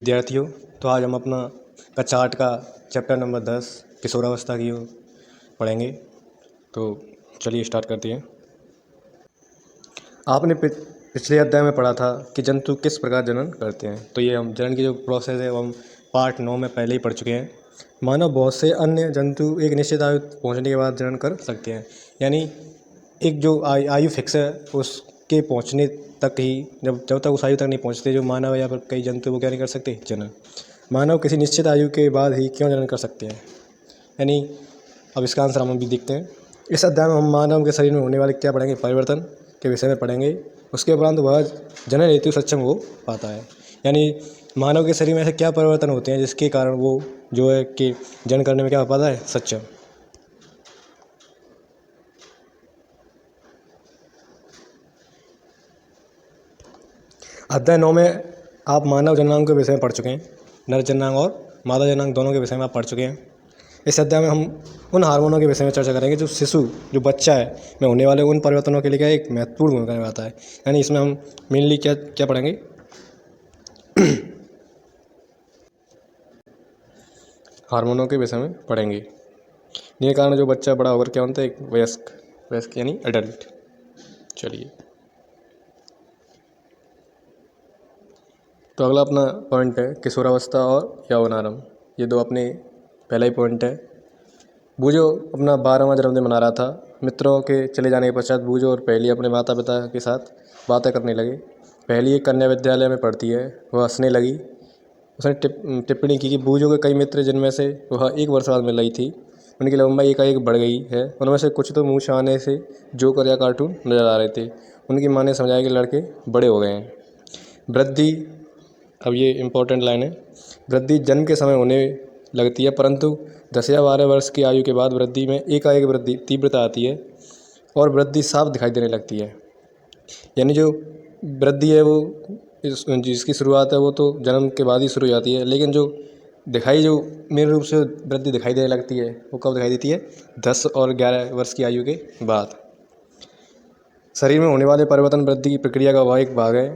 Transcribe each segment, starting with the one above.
विद्यार्थियों, तो आज हम अपना कक्षा 8 का चैप्टर नंबर 10 किशोरावस्था की ओर पढ़ेंगे। तो चलिए स्टार्ट करते हैं। आपने पिछले अध्याय में पढ़ा था कि जंतु किस प्रकार जनन करते हैं। तो ये हम जनन की जो प्रोसेस है वो हम पार्ट 9 में पहले ही पढ़ चुके हैं। मानव बहुत से अन्य जंतु एक निश्चित आयु पहुँचने के बाद जनन कर सकते हैं। यानी एक जो आयु फिक्स है उसके पहुँचने तक ही, जब तक उस आयु तक नहीं पहुँचते जो मानव या फिर कई जंतु वो क्या नहीं कर सकते, जनन। मानव किसी निश्चित आयु के बाद ही क्यों जनन कर सकते हैं, यानी अब इसका आंसर हम भी देखते हैं। इस अध्याय में हम मानव के शरीर में होने वाले क्या पढ़ेंगे, परिवर्तन के विषय में पढ़ेंगे। उसके उपरांत वह जनन हेतु सक्षम हो पाता है, यानी मानव के शरीर में ऐसे क्या परिवर्तन होते हैं जिसके कारण वो जो है कि जनन करने में क्या हो पाता है, सक्षम। अध्याय 9 में आप मानव जननांग के विषय में पढ़ चुके हैं। नर जननांग और मादा जननांग दोनों के विषय में आप पढ़ चुके हैं। इस अध्याय में हम उन हार्मोनों के विषय में चर्चा करेंगे जो शिशु, जो बच्चा है, में होने वाले उन परिवर्तनों के लिए क्या एक महत्वपूर्ण भूमिका निभाता है। यानी इसमें हम मेनली क्या क्या पढ़ेंगे, हार्मोनों के विषय में पढ़ेंगे। जिनके कारण जो बच्चा बड़ा होकर क्या बनता है, एक वयस्क यानी एडल्ट। चलिए, तो अगला अपना पॉइंट है किशोरावस्था और यौवनारंभ। ये दो अपने पहला ही पॉइंट है। बूझो अपना 12वां जन्मदिन मना रहा था। मित्रों के चले जाने के पश्चात बूझो और पहली अपने माता पिता के साथ बातें करने लगे। पहली एक कन्या विद्यालय में पढ़ती है। वह हंसने लगी। उसने टिप्पणी की कि बूझो के कई मित्र जिनमें से वह 1 वर्ष बाद मिल रही थी, उनकी लंबाई एकाएक बढ़ गई है। उनमें से कुछ तो मुँह छुआने से जोकर या कार्टून नजर आ रहे थे। उनकी माँ ने समझाया कि लड़के बड़े हो गए हैं। वृद्धि, अब ये इम्पोर्टेंट लाइन है, वृद्धि जन्म के समय होने लगती है, परंतु 10 या 12 वर्ष की आयु के बाद वृद्धि में एकाएक वृद्धि तीव्रता आती है और वृद्धि साफ दिखाई देने लगती है। यानी जो वृद्धि है वो जिसकी शुरुआत है वो तो जन्म के बाद ही शुरू हो जाती है, लेकिन जो मेन रूप से वृद्धि दिखाई देने लगती है वो कब दिखाई देती है, 10 और 11 वर्ष की आयु के बाद। शरीर में होने वाले परिवर्तन वृद्धि की प्रक्रिया का वह एक भाग है।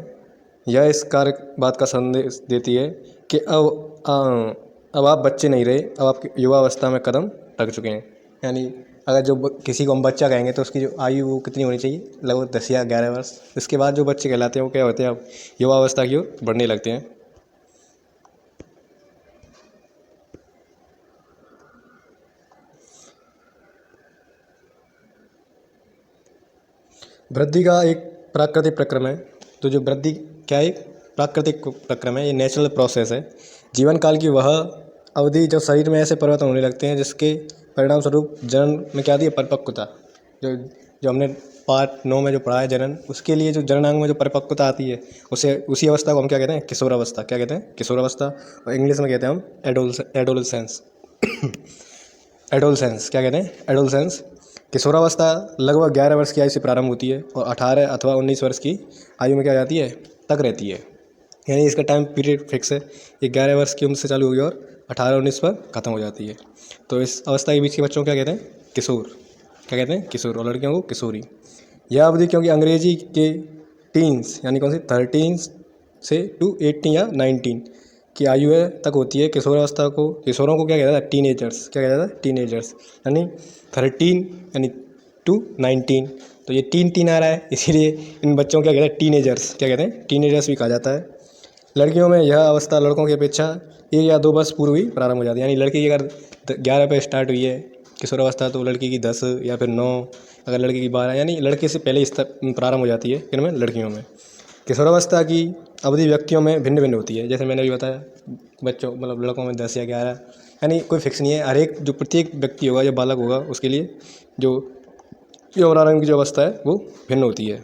यह इस बात का संदेश देती है कि अब आप बच्चे नहीं रहे, अब आप युवावस्था में कदम रख चुके हैं। यानी अगर जो किसी को हम बच्चा कहेंगे तो उसकी जो आयु वो कितनी होनी चाहिए, लगभग 10 या 11 वर्ष। इसके बाद जो बच्चे कहलाते हैं वो क्या होते हैं, अब युवावस्था की ओर बढ़ने लगते हैं। वृद्धि का एक प्राकृतिक प्रक्रम है। तो जो वृद्धि क्या है, प्राकृतिक प्रक्रम है, ये नेचुरल प्रोसेस है। जीवन काल की वह अवधि जब शरीर में ऐसे परिवर्तन होने लगते हैं जिसके परिणाम स्वरूप जनन में क्या दी है, परिपक्वता। जो हमने पार्ट 9 में जो पढ़ा है जनन, उसके लिए जो जननांग में जो परिपक्वता आती है उसी अवस्था को हम क्या कहते हैं, किशोरावस्था। क्या कहते हैं, किशोरावस्था। और इंग्लिश में कहते हैं हम एडोलसेंस। एडोलसेंस क्या कहते हैं, एडोलसेंस। किशोरावस्था लगभग 11 वर्ष की आयु से प्रारंभ होती है और 18 अथवा 19 वर्ष की आयु में क्या जाती है, तक रहती है। यानी इसका टाइम पीरियड फिक्स है। ये 11 वर्ष की उम्र से चालू होगी और 18-19 पर ख़त्म हो जाती है। तो इस अवस्था के बीच के बच्चों को क्या कहते हैं, किशोर। क्या कहते हैं, किशोर। और लड़कियों को किशोरी। यह अवधि क्योंकि अंग्रेजी के टीन्स यानी कौन सी, 13 से टू 18 या 19 की आयु है तक होती है। किशोरावस्था को, किशोरों को क्या कहता है, टीनेजर्स। क्या कहता है, टीनेजर्स। यानी 13 यानी टू 19। तो ये टीन आ रहा है, इसीलिए इन बच्चों को क्या कहते हैं, टीनेजर्स। क्या कहते हैं, टीनेजर्स भी कहा जाता है। लड़कियों में यह अवस्था लड़कों की अपेक्षा 1 या 2 वर्ष पूर्व ही प्रारंभ हो जाती है। यानी लड़की की अगर 11 पे स्टार्ट हुई है किशोरावस्था तो लड़की की 10 या फिर 9, अगर लड़की की 12, यानी लड़के से पहले इस प्रारंभ हो जाती है। इनमें लड़कियों में किशोरावस्था की अवधि व्यक्तियों में भिन्न भिन्न होती है। जैसे मैंने अभी बताया, बच्चों मतलब लड़कों में 10 या 11, यानी कोई फिक्स नहीं है। हर एक जो प्रत्येक व्यक्ति होगा, जो बालक होगा, उसके लिए जो यौवनारंभ की जो अवस्था है वो भिन्न होती है।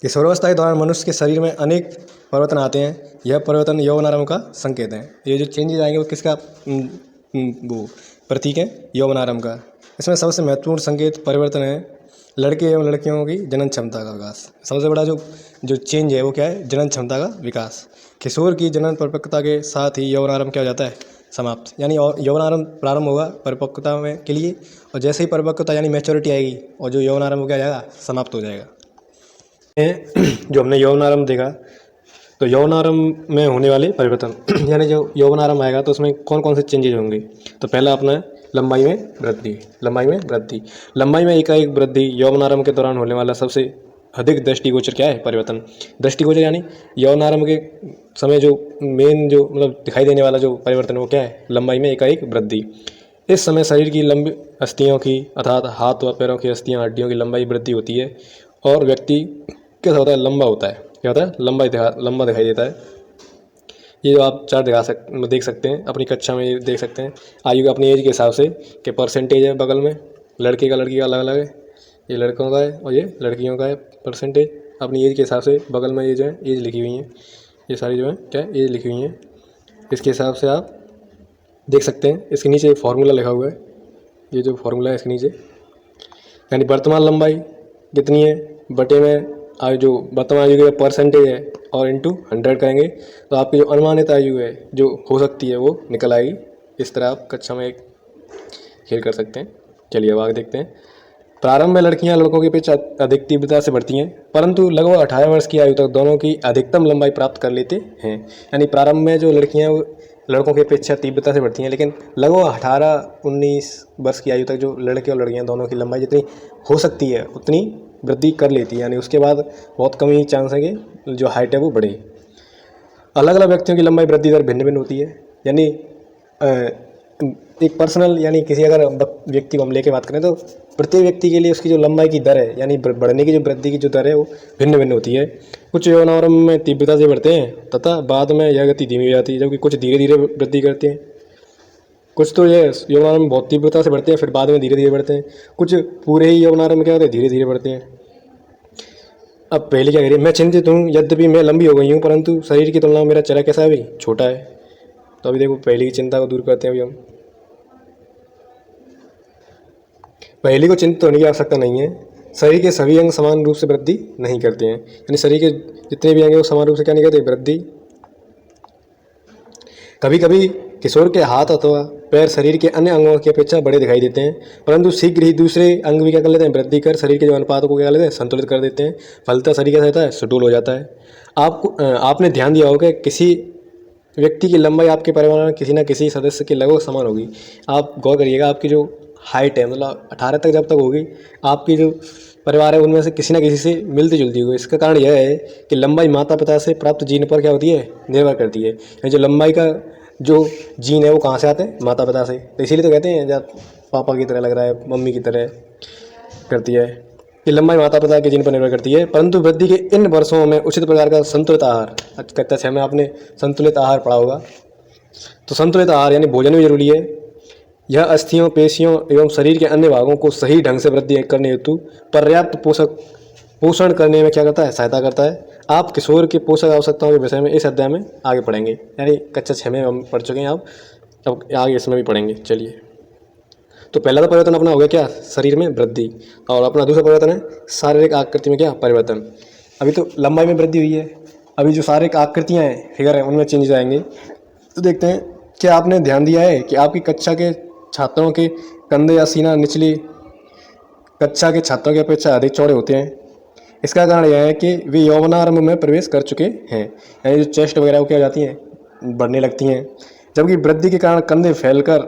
किशोरावस्था के दौरान मनुष्य के शरीर में अनेक परिवर्तन आते हैं। यह परिवर्तन यौवनारंभ का संकेत है। ये जो चेंजेस आएंगे वो किसका वो प्रतीक है, यौवनारंभ का। इसमें सबसे महत्वपूर्ण संकेत परिवर्तन है लड़के एवं लड़कियों की जनन क्षमता का विकास। सबसे बड़ा जो चेंज है वो क्या है, जनन क्षमता का विकास। किशोर की जनन परिपक्वता के साथ ही यौवनारंभ क्या हो जाता है, समाप्त। यानी यौवनारंभ प्रारंभ होगा परिपक्वता में के लिए, और जैसे ही परिपक्वता यानी मैच्योरिटी आएगी और जो यौवनारंभ क्या हो जाएगा, समाप्त हो जाएगा। जो हमने यौवनारंभ देखा, तो यौवनारंभ में होने वाले परिवर्तन यानी जो यौवनारंभ आएगा तो उसमें कौन कौन से चेंजेज होंगे। तो पहला अपना है लंबाई में वृद्धि। लंबाई में एकाएक वृद्धि यौवनारंभ के दौरान होने वाला सबसे अधिक दृष्टिगोचर क्या है परिवर्तन। दृष्टिगोचर यानी यौवनारंभ के समय जो मेन जो मतलब दिखाई देने वाला जो परिवर्तन वो क्या है, लंबाई में एकाएक वृद्धि। इस समय शरीर की लंबी अस्थियों की अर्थात हाथ व पैरों की अस्थियां हड्डियों की लंबाई वृद्धि होती है और व्यक्ति कैसा होता है, लंबा होता है। क्या होता है, लंबा दिखाई देता है। ये जो आप चार्ट देख सकते हैं अपनी कक्षा में, ये देख सकते हैं आयु अपनी एज के हिसाब से कि परसेंटेज है बगल में, लड़के का लड़की का अलग अलग है, ये लड़कों का है और ये लड़कियों का है परसेंटेज अपनी एज के हिसाब से। बगल में ये जो है एज लिखी हुई है, ये सारी जो है क्या एज लिखी हुई है, इसके हिसाब से आप देख सकते हैं। इसके नीचे एक फार्मूला लिखा हुआ है, ये जो फार्मूला है इसके नीचे, यानी वर्तमान लंबाई कितनी है बटे में आयु, जो वर्तमान आयु की परसेंटेज है और इंटू 100 करेंगे तो आपकी जो अनुमानित आयु है जो हो सकती है वो निकल आएगी। इस तरह आप कक्षा में एक खेल कर सकते हैं। चलिए अब आगे देखते हैं। प्रारंभ में लड़कियां लड़कों की अपेक्षा अधिक तीव्रता से बढ़ती हैं, परंतु लगभग 18 वर्ष की आयु तक दोनों की अधिकतम लंबाई प्राप्त कर लेते हैं। यानी प्रारंभ में जो लड़कियां लड़कों की अपेक्षा तीव्रता से बढ़ती हैं, लेकिन लगभग 18-19 वर्ष की आयु तक जो लड़के और लड़कियां दोनों की लंबाई जितनी हो सकती है उतनी वृद्धि कर लेती है। यानी उसके बाद बहुत कम ही चांस है कि जो हाइट है वो बढ़े। अलग अलग व्यक्तियों की लंबाई वृद्धि दर भिन्न भिन्न होती है। यानी एक पर्सनल यानी किसी अगर व्यक्ति को हम लेके बात करें तो प्रत्येक व्यक्ति के लिए उसकी जो लंबाई की दर है यानी बढ़ने की जो वृद्धि की जो दर है वो भिन्न भिन्न होती है। कुछ यौवनारंभ में तीव्रता से बढ़ते हैं तथा बाद में यह गति धीमी हो जाती है, जबकि कुछ धीरे धीरे वृद्धि करते हैं। कुछ तो ये यौवनारंभ में बहुत तीव्रता से बढ़ते हैं फिर बाद में धीरे धीरे बढ़ते हैं। कुछ पूरे ही यौवनारंभ में क्या होते हैं, धीरे धीरे बढ़ते हैं। अब पहले क्या करिए, मैं चिंतित हूँ यद्यपि मैं लंबी हो गई हूँ परंतु शरीर की तुलना में मेरा चेहरा कैसा है अभी छोटा है। तो अभी देखो पहले की चिंता को दूर करते हैं। अभी हम पहले को चिंतित होने की आवश्यकता नहीं है। शरीर के सभी अंग समान रूप से वृद्धि नहीं करते हैं। यानी शरीर के जितने भी अंग हैं वो समान रूप से क्या नहीं करते, वृद्धि। कभी कभी किशोर के हाथ अथवा पैर शरीर के अन्य अंगों की अपेक्षा बड़े दिखाई देते हैं, परंतु शीघ्र ही दूसरे अंग भी क्या कर लेते हैं, वृद्धि कर शरीर के जो अनुपात को क्या कर लेते हैं, संतुलित कर देते हैं। फलतः शरीर कैसा रहता है, सुडौल हो जाता है। आपने ध्यान दिया होगा किसी व्यक्ति की लंबाई आपके परिवार में किसी न किसी सदस्य के लगभग समान होगी। आप गौर करिएगा आपकी जो हाइट है मतलब 18 तक जब तक होगी आपकी जो परिवार है उनमें से किसी न किसी से मिलती जुलती होगी। इसका कारण यह है कि लंबाई माता पिता से प्राप्त जीन पर क्या होती है, निर्भर करती है। जो लंबाई का जो जीन है वो कहाँ से आते हैं, माता पिता से। तो इसीलिए तो कहते हैं जब पापा की तरह लग रहा है, मम्मी की तरह करती है। ये लंबाई माता पिता के जीन पर निर्भर करती है। परंतु वृद्धि के इन वर्षों में उचित प्रकार का संतुलित आहार, कक्षा 6 में आपने संतुलित आहार पढ़ा होगा, तो संतुलित आहार यानी भोजन भी जरूरी है। यह अस्थियों, पेशियों एवं शरीर के अन्य भागों को सही ढंग से वृद्धि करने हेतु पर्याप्त पोषण करने में क्या करता है, सहायता करता है। आप किशोर के पोषक आवश्यकताओं के विषय में इस अध्याय में आगे पढ़ेंगे। यानी कक्षा 6 में हम पढ़ चुके हैं, आप अब आगे इसमें भी पढ़ेंगे। चलिए, तो पहला तो परिवर्तन अपना हो गया क्या, शरीर में वृद्धि, और अपना दूसरा परिवर्तन है शारीरिक आकृति में क्या, परिवर्तन। अभी तो लंबाई में वृद्धि हुई है, अभी जो शारीरिक आकृतियाँ हैं, फिगर हैं, उनमें चेंजेस आएंगे। तो देखते हैं, क्या आपने ध्यान दिया है कि आपकी कक्षा के छात्रों के कंधे या सीना निचली कक्षा के छात्रों की अपेक्षा अधिक चौड़े होते हैं। इसका कारण यह है कि वे यौवनारंभ में प्रवेश कर चुके हैं। यानी जो चेस्ट वगैरह वो क्या हो जाती हैं, बढ़ने लगती हैं, जबकि वृद्धि के कारण कंधे फैलकर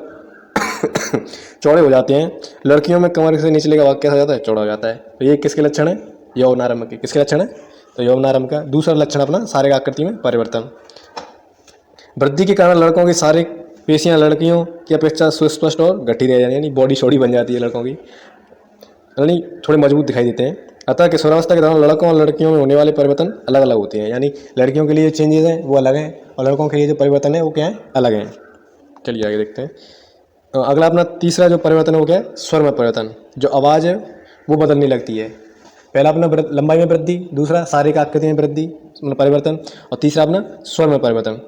चौड़े हो जाते हैं। लड़कियों में कमर से निचले का भाग कैसा हो जाता है, चौड़ा हो जाता है। तो ये किसके लक्षण है, यौवनारंभ के। किसके लक्षण है, तो यौवनारंभ का। दूसरा लक्षण अपना शारीरिक आकृति में परिवर्तन। वृद्धि के कारण लड़कों की शारीरिक पेशियां लड़कियों की अपेक्षा सुस्पष्ट और गठी रह जाती है, यानी बॉडी छोटी बन जाती है लड़कों की, यानी थोड़े मजबूत दिखाई देते हैं। अतः किशोरावस्था के दौरान लड़कों और लड़कियों में होने वाले परिवर्तन अलग अलग होते हैं। यानी लड़कियों के लिए चेंजेस हैं वो अलग हैं और लड़कों के लिए जो परिवर्तन है वो क्या है, अलग हैं। चलिए आगे देखते हैं। अगला अपना तीसरा जो परिवर्तन है वो क्या है, स्वर में परिवर्तन। जो आवाज़ है वो बदलने लगती है। पहला अपना लंबाई में वृद्धि, दूसरा शारीरिक आकृति में वृद्धि मतलब परिवर्तन, और तीसरा अपना स्वर में परिवर्तन।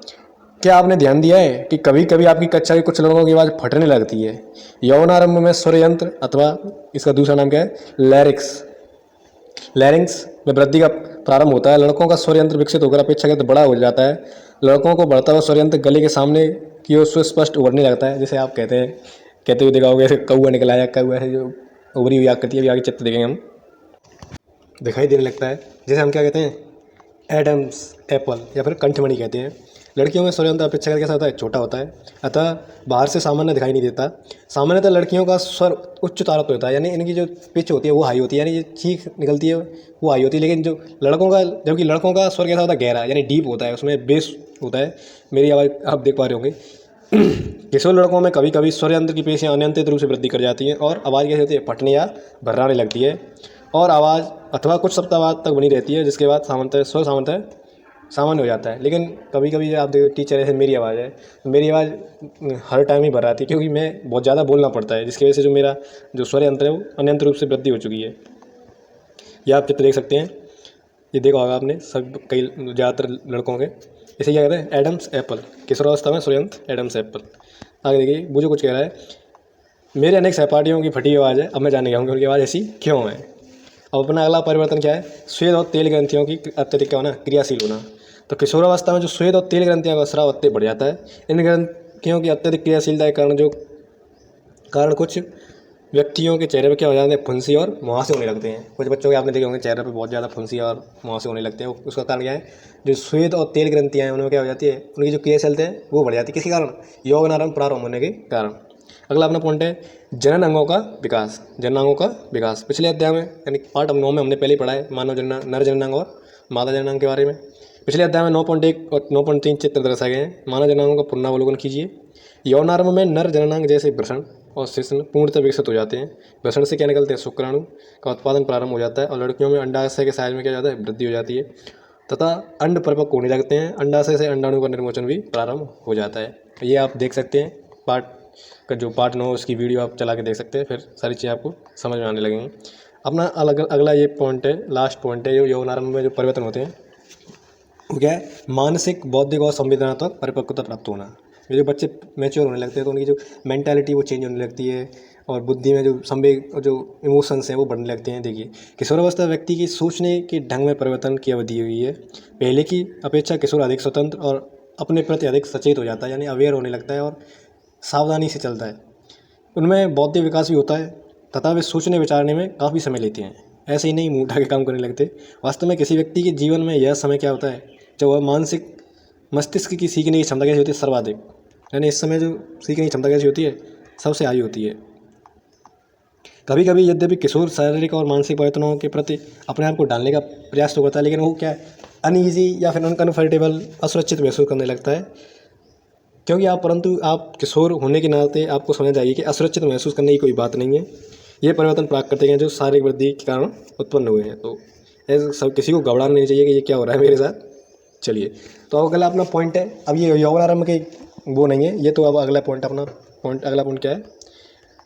क्या आपने ध्यान दिया है कि कभी कभी आपकी कक्षा के कुछ लोगों की आवाज़ फटने लगती है। यौवनारंभ में स्वर यंत्र अथवा इसका दूसरा नाम क्या है, लैरिंक्स में वृद्धि का प्रारंभ होता है। लड़कों का स्वर यंत्र विकसित होकर अपेक्षाकृत बड़ा हो जाता है। लड़कों को बढ़ता हुआ स्वर यंत्र गले के सामने की ओर सुस्पष्ट उभरने लगता है। जैसे आप कहते हुए देखा होगा, ऐसे कौआ निकला है, कौआ है जो उभरी हुई आकृति है, अभी आगे चित्र देखेंगे हम, दिखाई देने लगता है। जैसे हम क्या कहते हैं एडम्स एप्पल या फिर कंठमणि कहते हैं। लड़कियों में स्वरयंत्र अपेक्षाकृत कैसा होता है, छोटा होता है, अतः बाहर से सामान्य दिखाई नहीं देता। सामान्यतः लड़कियों का स्वर उच्च तारत्य होता है, यानी इनकी जो पिच होती है वो हाई होती है, यानी जो चीख निकलती है वो हाई होती है। लेकिन जो लड़कों का, जबकि लड़कों का स्वर कैसा होता है, गहरा यानी डीप होता है, उसमें बेस होता है। मेरी आवाज़ आप देख पा रहे होंगे। किशोर लड़कों में कभी कभी स्वरयंत्र की पेशियाँ अनियंत्रित रूप से वृद्धि कर जाती हैं और आवाज़ कैसी होती है, फटने या भर्राने लगती है और आवाज़ अथवा कुछ सप्ताह तक बनी रहती है, जिसके बाद सामान्य सामान्य हो जाता है। लेकिन कभी कभी आप देखो टीचर, जैसे मेरी आवाज़ है, तो मेरी आवाज़ हर टाइम ही भर आती है, क्योंकि मैं बहुत ज़्यादा बोलना पड़ता है, जिसकी वजह से जो मेरा जो स्वर यंत्र है वो अनियंत्रित रूप से वृद्धि हो चुकी है। ये आप चित्र देख सकते हैं, ये देखा होगा आपने सब कई ज़्यादातर लड़कों के। इसे क्या कहते हैं, एडम्स एप्पल। किशोरावस्था में स्वरयंत्र एडम्स एप्पल। आगे देखिए, वो जो कुछ कह रहा है, मेरे अनेक सहपाठियों की फटी आवाज़ है, अब मैं जानने गया हूँ कि उनकी आवाज़ ऐसी क्यों है। अब अपना अगला परिवर्तन क्या है, स्वेद और तेल ग्रंथियों की अत्यधिक क्या होना, क्रियाशील होना। तो किशोरावस्था में जो स्वेद और तेल ग्रंथियों का स्राव अत्यधिक बढ़ जाता है। इन ग्रंथियों की अत्यधिक क्रियाशीलता के कारण कुछ व्यक्तियों के चेहरे पर क्या हो जाते हैं, फुंसी और मुहासे होने लगते हैं। कुछ बच्चों के आपने देखे होंगे चेहरे पर बहुत ज़्यादा फुंसी और मुहासे होने लगते हैं। उसका कारण क्या है, जो स्वेद और तेल ग्रंथियाँ हैं उनमें क्या हो जाती है, उनकी जो क्रियाशीलता है वो बढ़ जाती है। किसी कारण, यौवनारंभ प्रारंभ होने के कारण। अगला अपना पॉइंट है, जनन अंगों का विकास। जनन अंगों का विकास पिछले अध्याय में यानी पार्ट 9 में हमने पहले ही पढ़ा है, मानव जनन, नर जननांग और मादा जननांग के बारे में। पिछले अध्याय में 9.1 और 9.3 चित्र दर्शाए गए हैं। मानव जननांगों का पुनरावलोकन कीजिए। यौनारंभ में नर जननांग जैसे वृषण और शिश्न पूर्णतः विकसित हो जाते हैं। वृषण से क्या निकलते हैं, शुक्राणु का उत्पादन प्रारंभ हो जाता है और लड़कियों में अंडाशय के साइज में क्या जाता है, वृद्धि हो जाती है तथा अंड परिपक्व होने लगते हैं। अंडाशय से अंडाणु का निर्मोचन भी प्रारंभ हो जाता है। ये आप देख सकते हैं, पार्ट 9 उसकी वीडियो आप चला के देख सकते हैं, फिर सारी चीज़ें आपको समझ में आने लगेंगी। अपना अगला ये पॉइंट है, लास्ट पॉइंट है, जो यौनारंभ में जो परिवर्तन होते हैं वो क्या है, मानसिक, बौद्धिक और संवेदनात्मक परिपक्वता प्राप्त होना। ये जो बच्चे मैच्योर होने लगते हैं तो उनकी जो मेंटालिटी वो चेंज होने लगती है और बुद्धि में जो संवेग और जो इमोशंस हैं वो बढ़ने लगते हैं। देखिए, किशोरावस्था व्यक्ति की सोचने के ढंग में परिवर्तन की अवधि हुई है। पहले की अपेक्षा किशोर अधिक स्वतंत्र और अपने प्रति अधिक सचेत हो जाता है, यानी अवेयर होने लगता है और सावधानी से चलता है। उनमें बौद्धिक विकास भी होता है तथा वे सोचने विचारने में काफ़ी समय लेते हैं। ऐसे ही नहीं मुँह उठा के काम करने लगते। वास्तव में किसी व्यक्ति के जीवन में यह समय क्या होता है, जब वह मानसिक मस्तिष्क की सीखने की क्षमता कैसी होती है, सर्वाधिक, यानी इस समय जो सीखने की क्षमता कैसी होती है, सबसे हाई होती है। कभी कभी यद्यपि किशोर शारीरिक और मानसिक परिवर्तनों के प्रति अपने आप को डालने का प्रयास तो करता है, लेकिन वो क्या है, अनईजी या फिर अनकम्फर्टेबल, असुरक्षित महसूस करने लगता है। क्योंकि परंतु आप किशोर होने के नाते आपको समझना चाहिए कि असुरक्षित महसूस करने की कोई बात नहीं है। ये परिवर्तन प्राकृतिक हैं जो शारीरिक वृद्धि के कारण उत्पन्न हुए हैं। तो ऐसे सब किसी को घबराना नहीं चाहिए कि ये क्या हो रहा है मेरे साथ। चलिए, तो अब अगला अपना पॉइंट है, अब ये यौवनारंभ के वो नहीं है ये, तो अब अगला पॉइंट अगला पॉइंट क्या है,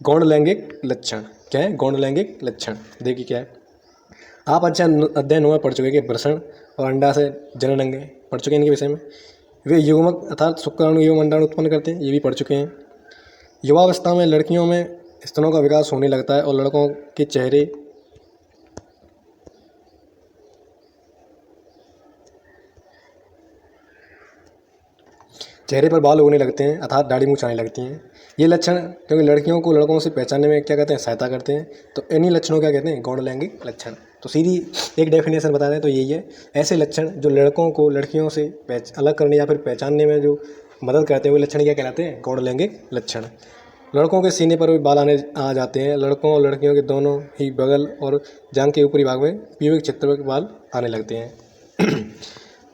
गौण लैंगिक लक्षण। क्या है, गौण लैंगिक लक्षण। देखिए क्या है, आप अध्ययन 9 में पढ़ चुके कि वृषण और अंडा से जनन अंग पढ़ चुके हैं इनके विषय में। वे युग्मक अर्थात शुक्राणु एवं अंडाणु उत्पन्न करते हैं, ये भी पढ़ चुके हैं। युवावस्था में लड़कियों में स्तनों का विकास होने लगता है और लड़कों के चेहरे पर बाल उगने लगते हैं अर्थात दाढ़ी मूंछ आने लगती हैं। ये लक्षण क्योंकि लड़कियों को लड़कों से पहचानने में क्या कहते हैं, सहायता करते हैं। तो इन्हीं लक्षणों क्या कहते हैं, गौण लैंगिक लक्षण। तो सीधी एक डेफिनेशन बता दें तो यही है, ऐसे लक्षण जो लड़कों को लड़कियों से अलग करने या फिर पहचानने में जो मदद करते हैं, वो लक्षण क्या कहलाते हैं, गौण लैंगिक लक्षण। लड़कों के सीने पर भी बाल आ जाते हैं। लड़कों और लड़कियों के दोनों ही बगल और जांघ के ऊपरी भाग में प्यूबिक क्षेत्र में बाल आने लगते हैं।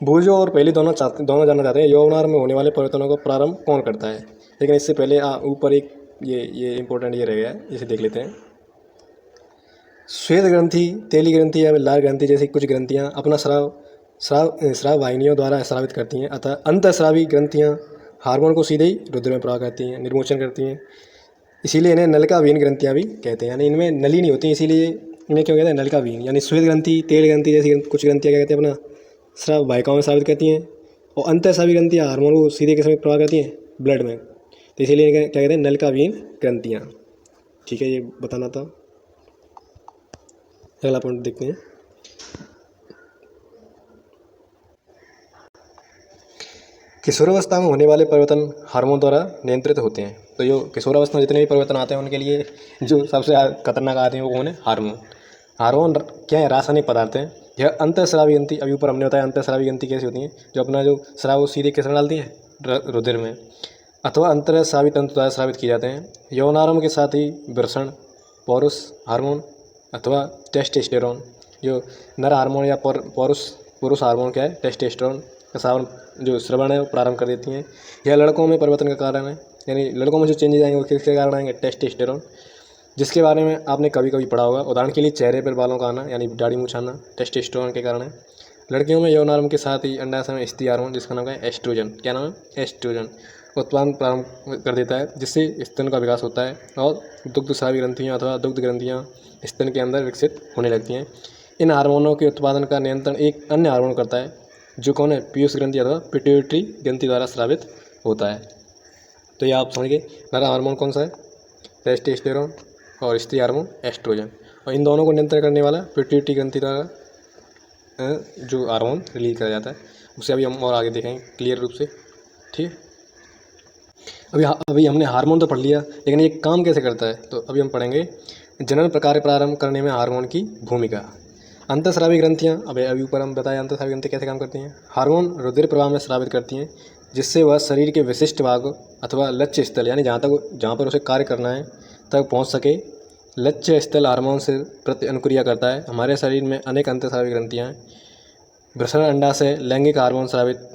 बूझो और पहले दोनों जानना चाहते हैं, यौवनारंभ में होने वाले परिवर्तनों का प्रारंभ कौन करता है। लेकिन इससे पहले ऊपर एक ये इंपॉर्टेंट ये रह गया है, इसे देख लेते हैं। श्वेत ग्रंथि, तेली ग्रंथि या लाल ग्रंथि जैसी कुछ ग्रंथियाँ अपना स्राव वाहिनियों द्वारा स्रावित करती हैं, अतः अंतःस्रावी ग्रंथियाँ हार्मोन को सीधे ही रुधिर में प्रवाह करती हैं, निर्मोचन करती हैं। इसीलिए इन्हें नलिकाविहीन ग्रंथियाँ भी कहते हैं, यानी इनमें नली नहीं होती, इसीलिए इन्हें क्यों कहते हैं, नलिकाविहीन। यानी श्वेत ग्रंथि, तेल ग्रंथि जैसी कुछ ग्रंथियाँ क्या कहते हैं, अपना स्राव वाहिकाओं में स्रावित करती हैं और अंतःस्रावी ग्रंथियाँ हार्मोन को सीधे किस में प्रवाह करती हैं, ब्लड में। तो इसीलिए क्या कहते हैं, नलिकाविहीन ग्रंथियाँ। ठीक है, ये बताना था। अगला पॉइंट देखते हैं। किशोरावस्था में होने वाले परिवर्तन हार्मोन द्वारा नियंत्रित होते हैं। तो जो किशोरावस्था में जितने भी परिवर्तन आते हैं उनके लिए जो सबसे खतरनाक आते हैं वो कौन है, हार्मोन। हार्मोन क्या है, रासायनिक पदार्थ हैं यह अंतःस्रावी ग्रंथि, अभी ऊपर हमने बताया अंतःस्रावी ग्रंथि कैसी होती है, जो अपना जो स्राव सीधे किस में डालती है, रुधिर में, अथवा अंतःस्रावी तंतु द्वारा स्रावित किए जाते हैं। यौनारंभ के साथ ही वृषण, पौरुष हार्मोन अथवा टेस्टोस्टेरोन, जो नर हार्मोन या पुरुष हार्मोन क्या है, टेस्टोस्टेरोन का सावन जो श्रवण है वो प्रारंभ कर देती हैं। यह लड़कों में परिवर्तन का कारण है, यानी लड़कों में जो चेंजेज आएंगे वो किसके कारण आएंगे, टेस्टोस्टेरोन, जिसके बारे में आपने कभी कभी पढ़ा होगा। उदाहरण के लिए चेहरे पर बालों का आना यानी दाढ़ी मूंछ आना टेस्टोस्टेरोन के कारण है। लड़कियों में यौनारंभ के साथ ही अंडाशय में स्त्री हार्मोन जिसका नाम है एस्ट्रोजन, क्या नाम है, एस्ट्रोजन, उत्पादन प्रारंभ कर देता है, जिससे स्तन का विकास होता है और दुग्धस्रावी ग्रंथियाँ अथवा दुग्ध ग्रंथियाँ स्तन के अंदर विकसित होने लगती हैं। इन हार्मोनों के उत्पादन का नियंत्रण एक अन्य हार्मोन करता है, जो कौन है, पीयूष ग्रंथि अथवा पिट्यूटरी ग्रंथि द्वारा स्रावित होता है। तो ये आप समझ गए, नर हार्मोन कौन सा है, टेस्टोस्टेरोन, और स्त्री हार्मोन एस्ट्रोजन, और इन दोनों को नियंत्रण करने वाला पिट्यूटरी ग्रंथि द्वारा जो हार्मोन रिलीज किया जाता है, उसे अभी हम और आगे देखेंगे क्लियर रूप से। ठीक है, अभी हमने हार्मोन तो पढ़ लिया, लेकिन ये काम कैसे करता है, तो अभी हम पढ़ेंगे जनन प्रक्रिया प्रारंभ करने में हार्मोन की भूमिका। अंतःस्रावी ग्रंथियाँ, अभी ऊपर हम बताया अंतःस्रावी ग्रंथि कैसे काम करती हैं। हार्मोन रुधिर प्रवाह में स्रावित करती हैं, जिससे वह शरीर के विशिष्ट भाग अथवा लक्ष्य स्थल यानी जहाँ पर उसे कार्य करना है तक पहुँच सके। लक्ष्य स्थल हार्मोन से प्रति अनुक्रिया करता है। हमारे शरीर में अनेक अंतःस्रावी ग्रंथियाँ हैं। वृषण अंडाशय लैंगिक हार्मोन स्रावित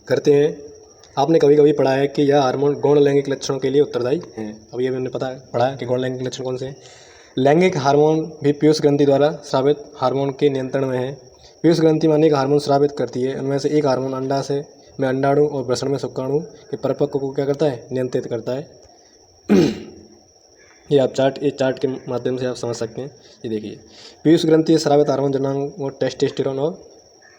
करते हैं। आपने कभी कभी पढ़ा है कि यह हार्मोन गौण लैंगिक लक्षणों के लिए उत्तरदायी हैं। अभी हमने पढ़ा है कि गौण लैंगिक लक्षण कौन से हैं। लैंगिक हार्मोन भी पीयूष ग्रंथि द्वारा स्रावित हार्मोन के नियंत्रण में है। पीयूष ग्रंथि में अनेक हार्मोन स्रावित करती है। उनमें से एक हार्मोन अंडाशय में अंडाणु और वृषण में शुक्राणु के परिपक्व को क्या करता है, नियंत्रित करता है। ये आप चार्ट के माध्यम से आप समझ सकते हैं। ये देखिए, पीयूष ग्रंथि स्रावित हार्मोन जनांग और टेस्टोस्टेरोन और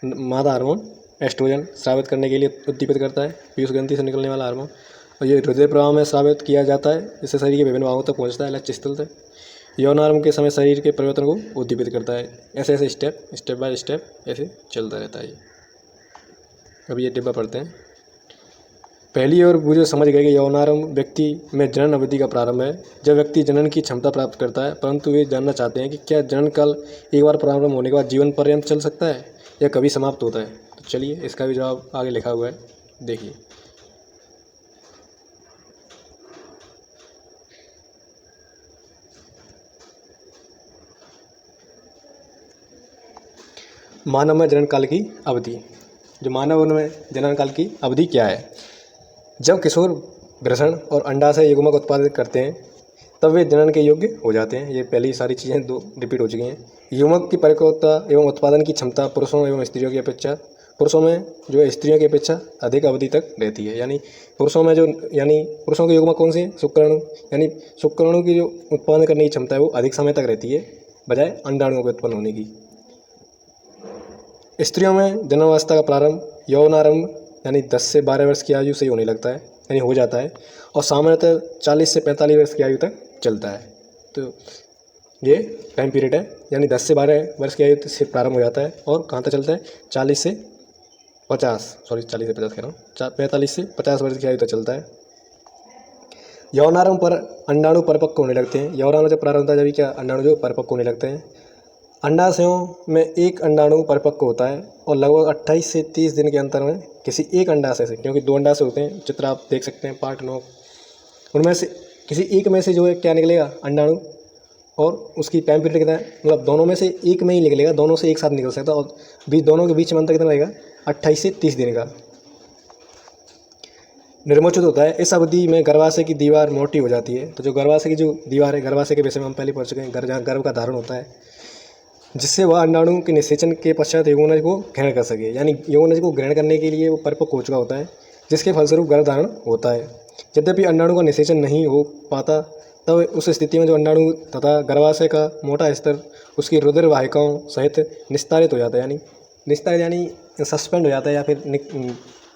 मादा हार्मोन एस्ट्रोजन स्रावित करने के लिए उद्दीपित करता है, पीयूष ग्रंथि से निकलने वाला हार्मोन, और ये हृदय प्रवाह में स्रावित किया जाता है। इससे शरीर के विभिन्न भागों तक पहुंचता है, लक्ष्य स्थल तक। यौनारंभ के समय शरीर के परिवर्तन को उद्दीपित करता है। ऐसे ऐसे स्टेप बाय स्टेप ऐसे चलता रहता है। अभी ये डिब्बा पढ़ते हैं। पहली ओर मुझे समझ गए कि यौनारंभ व्यक्ति में जनन अवधि का प्रारंभ है, जब व्यक्ति जनन की क्षमता प्राप्त करता है, परंतु वे जानना चाहते हैं कि क्या जनन काल एक बार प्रारंभ होने के बाद जीवन पर्यंत चल सकता है या कभी समाप्त होता है। तो चलिए इसका भी जवाब आगे लिखा हुआ है, देखिए। मानव में जनन काल की अवधि, जो मानव में जनन काल की अवधि क्या है। जब किशोर वृषण और अंडाशय युग्मक उत्पादित करते हैं तब वे जनन के योग्य हो जाते हैं। ये पहली सारी चीज़ें दो रिपीट हो चुकी हैं। युग्मक की परिपक्वता एवं उत्पादन की क्षमता पुरुषों एवं स्त्रियों की अपेक्षा जो है स्त्रियों की अपेक्षा अधिक अवधि तक रहती है। यानी पुरुषों के युग्मक कौन से हैं, शुक्राणु, यानी शुक्राणु की जो उत्पादन करने की क्षमता है वो अधिक समय तक रहती है बजाय अंडाणुओं के उत्पन्न होने की। स्त्रियों में जन्मावस्था का प्रारंभ यौनारंभ यानी 10 से 12 वर्ष की आयु से ही होने लगता है, यानी हो जाता है, और सामान्यतः 40 से 45 वर्ष की आयु तक चलता है। तो ये टाइम पीरियड है, यानी 10 से 12 वर्ष की आयु से प्रारंभ हो जाता है और कहाँ तक चलता है, 40 से 50 कह रहा हूँ, 45 से 50 वर्ष की आयु तक चलता है। यौनारंभ पर अंडाणु परिपक्व होने लगते हैं। यौनारंभ जब प्रारंभ होता है जब क्या अंडाणु जो परिपक्व होने लगते हैं। अंडाशयों में एक अंडाणु परिपक्व होता है और लगभग 28 से 30 दिन के अंतर में किसी एक अंडाशय से, क्योंकि 2 अंडाशय होते हैं, चित्र आप देख सकते हैं पार्ट 9, उनमें से किसी एक में से जो है क्या निकलेगा, अंडाणु, और उसकी टाइम पीरियड कितना है, मतलब दोनों में से एक में ही निकलेगा, दोनों से एक साथ निकल सकता है, और दोनों के बीच में अंतर कितना रहेगा, 28 से 30 दिन का। निर्मोचित होता है। इस अवधि में गर्भाशय की दीवार मोटी हो जाती है। तो जो गर्भाशय की जो दीवार है, गर्भाशय के विषय में हम पहले पढ़ चुके हैं, जहाँ गर्भ का धारण होता है, जिससे वह अंडाणु के निषेचन के पश्चात यौवनज को ग्रहण कर सके, यानी यौवनज को ग्रहण करने के लिए वो परिपक्व हो चुका होता है, जिसके फलस्वरूप गर्भधारण होता है। यद्यपि अंडाणु का निषेचन नहीं हो पाता, तब उस स्थिति में जो अंडाणु तथा गर्भाशय का मोटा स्तर उसकी रुधिर वाहिकाओं सहित निस्तारित हो जाता है, यानी सस्पेंड हो जाता है, या फिर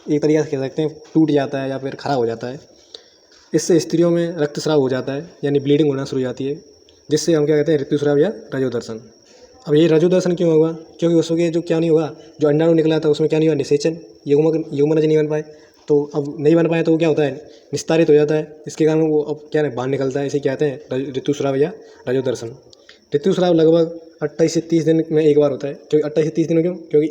एक तरीके से कह सकते हैं टूट जाता है या फिर खराब हो जाता है। इससे स्त्रियों में रक्तस्राव हो जाता है, यानी ब्लीडिंग होना शुरू हो जाती है, जिससे हम क्या कहते हैं, ऋतुस्राव या रजोदर्शन। अब ये रजोदर्शन क्यों होगा, क्योंकि उसके जो क्या नहीं होगा, जो अंडाणु निकला था उसमें क्या नहीं हुआ, निषेचन, युग्मनज नहीं बन पाए, तो अब नहीं बन पाए तो वो क्या होता है, निस्तारित हो जाता है। इसके कारण वो अब क्या है, बाहर निकलता है। इसे क्या कहते हैं, ऋतुस्राव या रजोदर्शन। ऋतुस्राव लगभग 28 से 30 दिन में एक बार होता है। क्योंकि 28 से 30 दिन क्यों? क्योंकि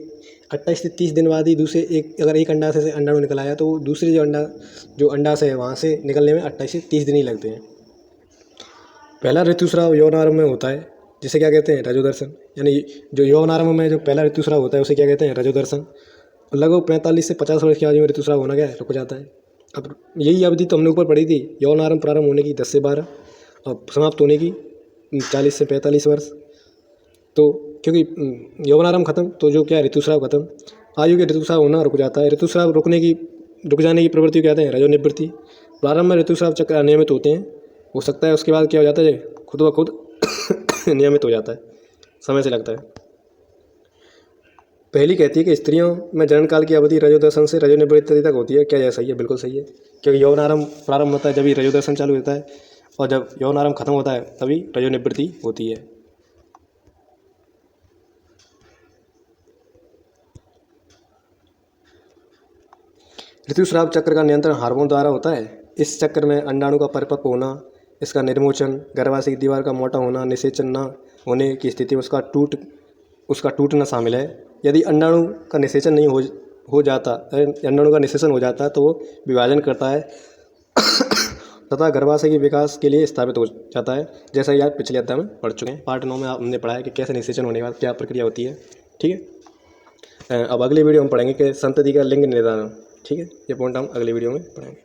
28 से 30 दिन बाद ही दूसरे अगर एक अंडाशय से अंडाणु निकल आया तो दूसरे जो अंडाशय है वहाँ से निकलने में 28 से 30 दिन ही लगते हैं। पहला ऋतुस्राव यौनारंभ में होता है, जिसे क्या कहते हैं? रजोदर्शन। यानी जो यौनारंभ में जो पहला ऋतुस्राव होता है उसे क्या कहते हैं? रजोदर्शन। लगभग 45 से 50 वर्ष की आयु में ऋतुस्राव होना क्या है? रुक जाता है। अब यही अवधि तो हमने ऊपर पढ़ी थी, यौनारंभ प्रारंभ होने की 10 से 12 और समाप्त होने की 40 से 45 वर्ष। तो क्योंकि यौनारंभ खत्म तो जो क्या है? ऋतुस्राव खत्म। आयु के ऋतुस्राव होना रुक जाता है। ऋतुस्राव रुक जाने की प्रवृत्ति को कहते हैं रजोनिवृत्ति। प्रारंभ में ऋतुस्राव चक्र अनियमित होते हैं, हो सकता है उसके बाद क्या हो जाता है? खुद ब खुद नियमित हो जाता है, समय से लगता है। पहली कहती है कि स्त्रियों में जनन काल की अवधि रजोदर्शन से रजोनिवृत्ति तक होती है। क्या यह सही है? बिल्कुल सही है, क्योंकि यौनारंभ प्रारंभ होता है जब रजोदर्शन चालू होता है, और जब यौनारंभ खत्म होता है तभी रजोनिवृत्ति होती है। ऋतुस्राव चक्र का नियंत्रण हार्मोन द्वारा होता है। इस चक्र में अंडाणु का परिपक्व होना, इसका निर्मोचन, गर्भाशय की दीवार का मोटा होना, निषेचन न होने की स्थिति में उसका टूटना शामिल है। यदि अंडाणु का निषेचन नहीं हो जाता, अंडाणु का निषेचन हो जाता है तो वो विभाजन करता है तथा गर्भाशय के विकास के लिए स्थापित हो जाता है। जैसा कि आप पिछले अध्याय में पढ़ चुके हैं, पार्ट 9 में हमने पढ़ा है कि कैसे निषेचन होने के बाद क्या प्रक्रिया होती है। ठीक है, अब अगले वीडियो में पढ़ेंगे कि संतति का लिंग निर्धारण। ठीक है, ये पॉइंट हम अगले वीडियो में पढ़ेंगे।